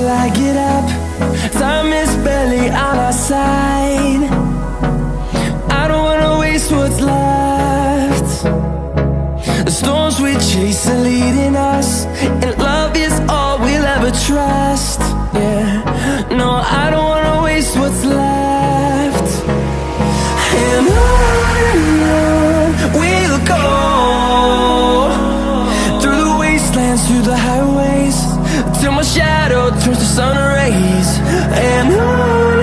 till I get up. Time is barely on our side. I don't wanna waste what's left. The storms we chase are leading us, and love is all we'll ever trust. Yeah, no, I don't wanna waste what's left. And on we'll go, through the wastelands, through the highways, till my shadow turns to sun rays. And on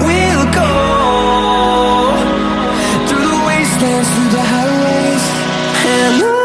we'll go, through the wastelands, through the highways, and on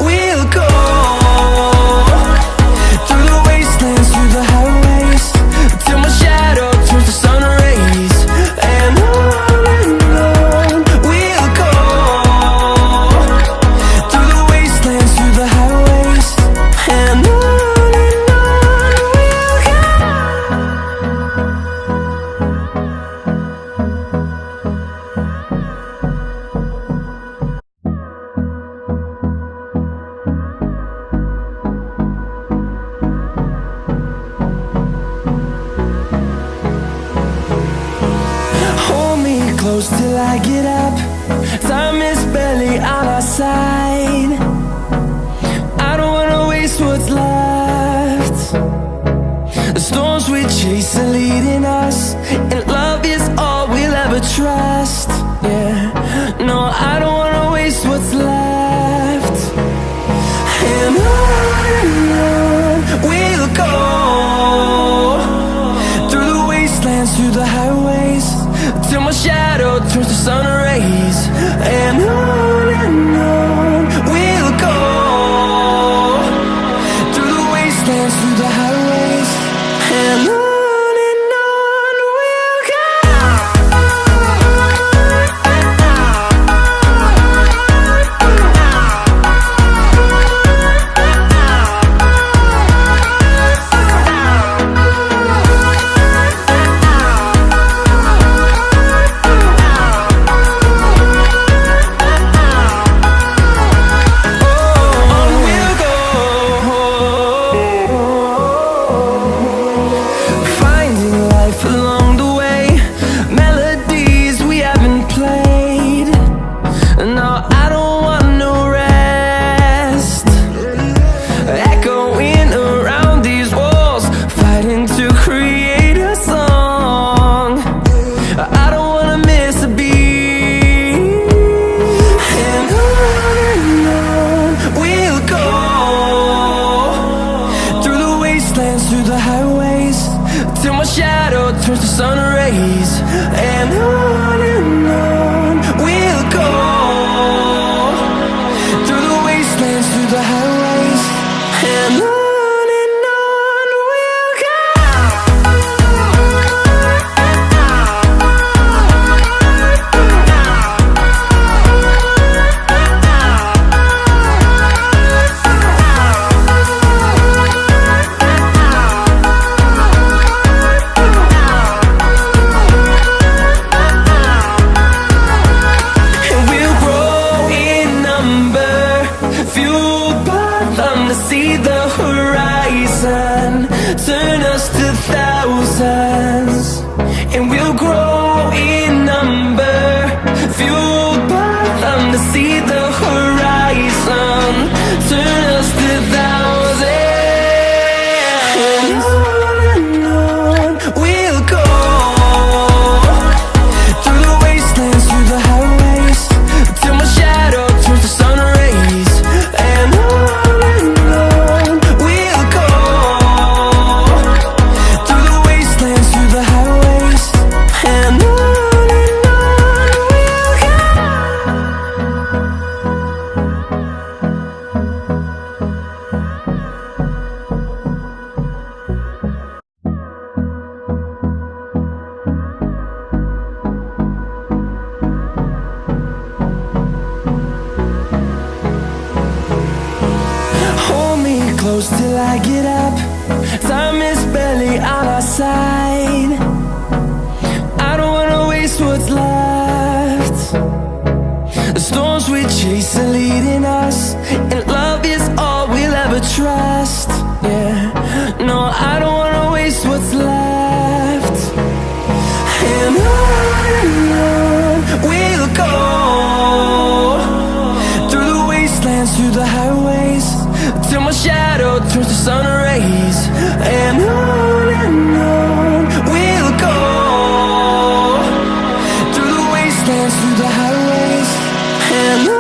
we'll go. Till I get up, time is barely on our side. I don't wanna waste what's left. The storms we chase are leading us, and love is all we'll ever trust. Yeah, no, I don't wanna waste what's left. And on we'll go, through the wastelands, through the highways, till my shadow turns to sun rays. And on we'll go, through the wastelands, through the highways, and on we'll go. my shadow turns to sun rays. And on we'll go, through the wastelands, through the highways. And on we'll go. See the horizon, turn us to thousands, and we'll grow in number, fueled by them. To see the horizon, turn us to thousands, and on we'll go, through the wastelands, through the highways, till my shadow turns to sun rays. And on close till I get up. Time is barely on our side. I don't wanna waste what's left. The storms we chase are leading us, and love is all we'll ever trust. Yeah, no, I don't wanna waste what's left. And on we'll go, through the wastelands, through the highways, till my shadow turns to sun rays. And on we'll go, through the wastelands, through the highways. And on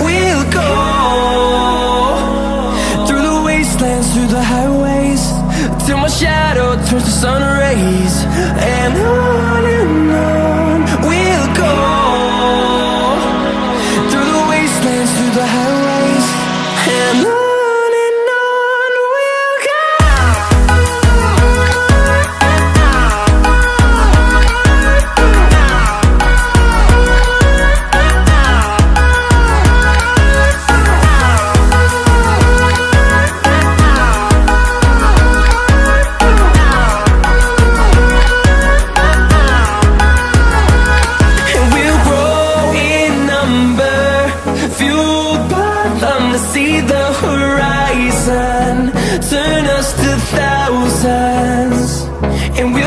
we'll go. Through the highways, till my shadow turns to sun rays. And on we'll go, through the wastelands, through the highways. And on we'll go. See the horizon, turn us to thousands, and we'll